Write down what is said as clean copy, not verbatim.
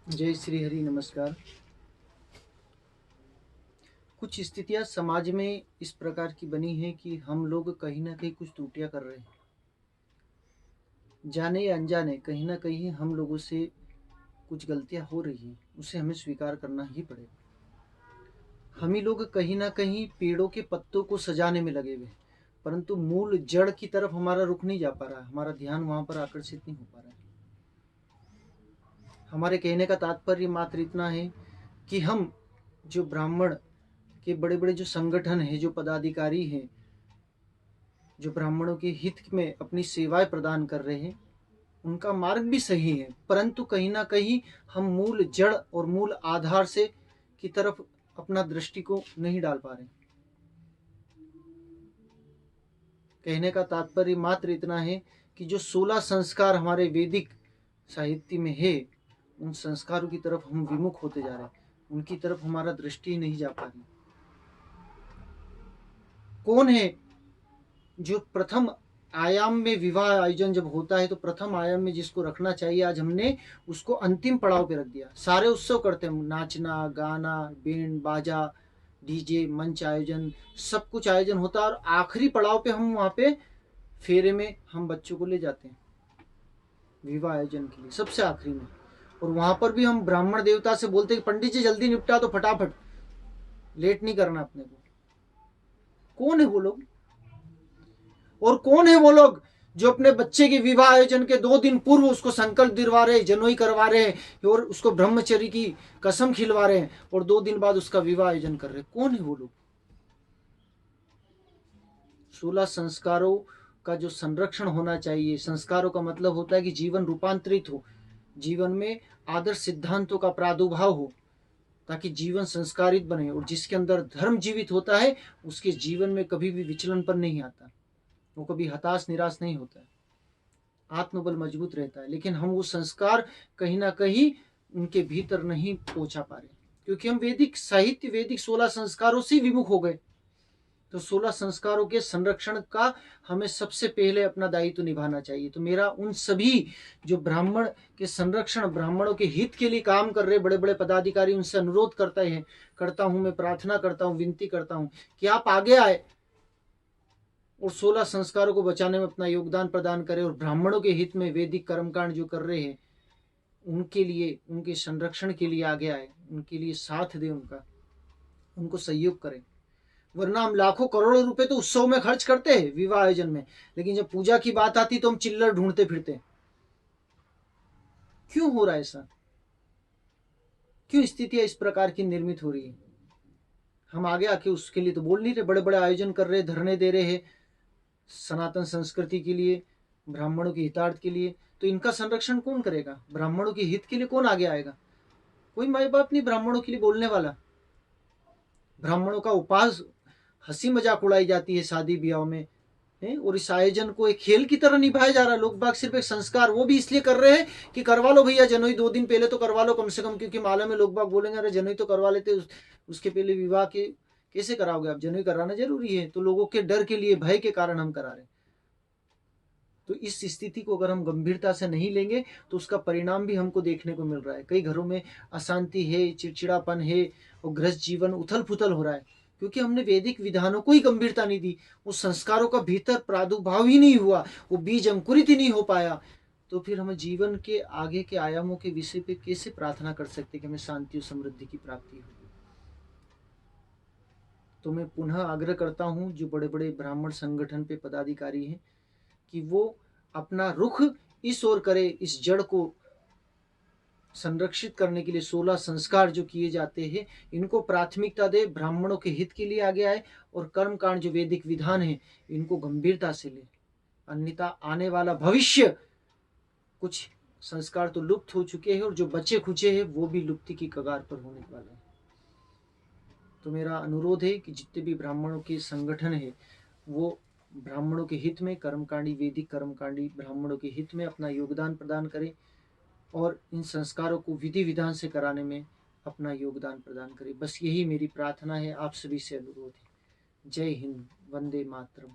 जय श्री हरि। नमस्कार। कुछ स्थितियां समाज में इस प्रकार की बनी हैं कि हम लोग कहीं ना कहीं कुछ त्रुटियां कर रहे हैं, जाने या अनजाने कहीं ना कहीं हम लोगों से कुछ गलतियां हो रही हैं, उसे हमें स्वीकार करना ही पड़ेगा। हम ही लोग कहीं ना कहीं पेड़ों के पत्तों को सजाने में लगे हुए हैं, परंतु मूल जड़ की तरफ हमारा रुख नहीं जा पा रहा है, हमारा ध्यान वहां पर आकर्षित नहीं हो पा रहा है। हमारे कहने का तात्पर्य मात्र इतना है कि हम जो ब्राह्मण के बड़े बड़े जो संगठन हैं, जो पदाधिकारी हैं, जो ब्राह्मणों के हित में अपनी सेवाएं प्रदान कर रहे हैं, उनका मार्ग भी सही है, परंतु कहीं ना कहीं हम मूल जड़ और मूल आधार से की तरफ अपना दृष्टि को नहीं डाल पा रहे। कहने का तात्पर्य मात्र इतना है कि जो 16 संस्कार हमारे वैदिक साहित्य में है, उन संस्कारों की तरफ हम विमुख होते जा रहे हैं, उनकी तरफ हमारा दृष्टि नहीं जा पा रही। कौन है जो प्रथम आयाम में विवाह आयोजन जब होता है तो प्रथम आयाम में जिसको रखना चाहिए, आज हमने उसको अंतिम पड़ाव पे रख दिया। सारे उत्सव करते हैं, नाचना गाना, बैंड बाजा, डीजे, मंच आयोजन, सब कुछ आयोजन होता है, और आखिरी पड़ाव पे हम वहां पे फेरे में हम बच्चों को ले जाते हैं विवाह आयोजन के लिए, सबसे आखिरी में। और वहां पर भी हम ब्राह्मण देवता से बोलते हैं कि पंडित जी जल्दी निपटा तो, फटाफट, लेट नहीं करना अपने को। कौन है वो लोग? और कौन है वो लोग जो अपने बच्चे के विवाह आयोजन के 2 दिन पूर्व उसको संकल्प दिलवा रहे, जनोई करवा रहे हैं और उसको ब्रह्मचर्य की कसम खिलवा रहे हैं, और 2 दिन बाद उसका विवाह आयोजन कर रहे हैं? कौन है वो लोग? 16 संस्कारों का जो संरक्षण होना चाहिए, संस्कारों का मतलब होता है कि जीवन रूपांतरित हो, जीवन में आदर्श सिद्धांतों का प्रादुर्भाव हो, ताकि जीवन संस्कारित बने, और जिसके अंदर धर्म जीवित होता है उसके जीवन में कभी भी विचलन पर नहीं आता, वो कभी हताश निराश नहीं होता है, आत्मबल मजबूत रहता है। लेकिन हम वो संस्कार कहीं ना कहीं उनके भीतर नहीं पहुंचा पा रहे, क्योंकि हम वैदिक साहित्य, वैदिक 16 संस्कारों से विमुख हो गए। तो 16 संस्कारों के संरक्षण का हमें सबसे पहले अपना दायित्व निभाना चाहिए। तो मेरा उन सभी जो ब्राह्मण के संरक्षण, ब्राह्मणों के हित के लिए काम कर रहे बड़े बड़े पदाधिकारी, उनसे अनुरोध करता हूं, मैं प्रार्थना करता हूं, विनती करता हूं कि आप आगे आए और 16 संस्कारों को बचाने में अपना योगदान प्रदान करें, और ब्राह्मणों के हित में वैदिक कर्मकांड जो कर रहे हैं उनके लिए, उनके संरक्षण के लिए आगे आए, उनके लिए साथ दें, उनको सहयोग करें। वरना हम लाखों करोड़ों रुपए तो उत्सव में खर्च करते हैं, विवाह आयोजन में, लेकिन जब पूजा की बात आती तो हम चिल्लर ढूंढते फिरते। क्यों हो रहा है ऐसा? क्यों स्थितियां इस प्रकार की निर्मित हो रही है? हम आगे आके उसके लिए तो बोल नहीं रहे, बड़े बड़े आयोजन कर रहे, धरने दे रहे हैं सनातन संस्कृति के लिए, ब्राह्मणों के हितार्थ के लिए। तो इनका संरक्षण कौन करेगा? ब्राह्मणों के हित के लिए कौन आगे आएगा? कोई माई बाप नहीं ब्राह्मणों के लिए बोलने वाला। ब्राह्मणों का उपास, हंसी मजाक उड़ाई जाती है शादी ब्याह में, और इस आयोजन को एक खेल की तरह निभाया जा रहा है। लोग बाग सिर्फ एक संस्कार, वो भी इसलिए कर रहे हैं कि करवा लो भैया जनोई, 2 दिन पहले तो करवा लो कम से कम, क्योंकि माला में लोग बाग बोलेंगे अरे जनोई तो करवा लेते, उसके पहले विवाह के कैसे कराओगे आप? जनोई कराना जरूरी है। तो लोगों के डर के लिए, भय के कारण हम करा रहे हैं। तो इस स्थिति को अगर हम गंभीरता से नहीं लेंगे तो उसका परिणाम भी हमको देखने को मिल रहा है। कई घरों में अशांति है, चिड़चिड़ापन है, और गृहस्थ जीवन उथल पुथल हो रहा है, क्योंकि हमने वैदिक विधानों को ही गंभीरता नहीं दी, उस संस्कारों का भीतर प्रादुर्भाव ही नहीं हुआ, वो बीज अंकुरित ही नहीं हो पाया। तो फिर हम जीवन के आगे के आयामों के विषय पे कैसे प्रार्थना कर सकते कि हमें शांति और समृद्धि की प्राप्ति हो? तो मैं पुनः आग्रह करता हूँ जो बड़े बड़े ब्राह्मण संगठन पे पदाधिकारी हैं कि वो अपना रुख इस ओर करे, इस जड़ को संरक्षित करने के लिए 16 संस्कार जो किए जाते हैं इनको प्राथमिकता दे, ब्राह्मणों के हित के लिए आगे आए, और कर्मकांड जो वैदिक विधान है इनको गंभीरता से ले। अन्यथा आने वाला भविष्य, कुछ संस्कार तो लुप्त हो चुके हैं और जो बचे खुचे हैं वो भी लुप्ति की कगार पर होने वाले हैं। तो मेरा अनुरोध है कि जितने भी ब्राह्मणों के संगठन है वो ब्राह्मणों के हित में, कर्मकांडी, वैदिक कर्मकांडी ब्राह्मणों के हित में अपना योगदान प्रदान करें, और इन संस्कारों को विधि विधान से कराने में अपना योगदान प्रदान करें। बस यही मेरी प्रार्थना है, आप सभी से अनुरोध है। जय हिंद, वंदे मातरम।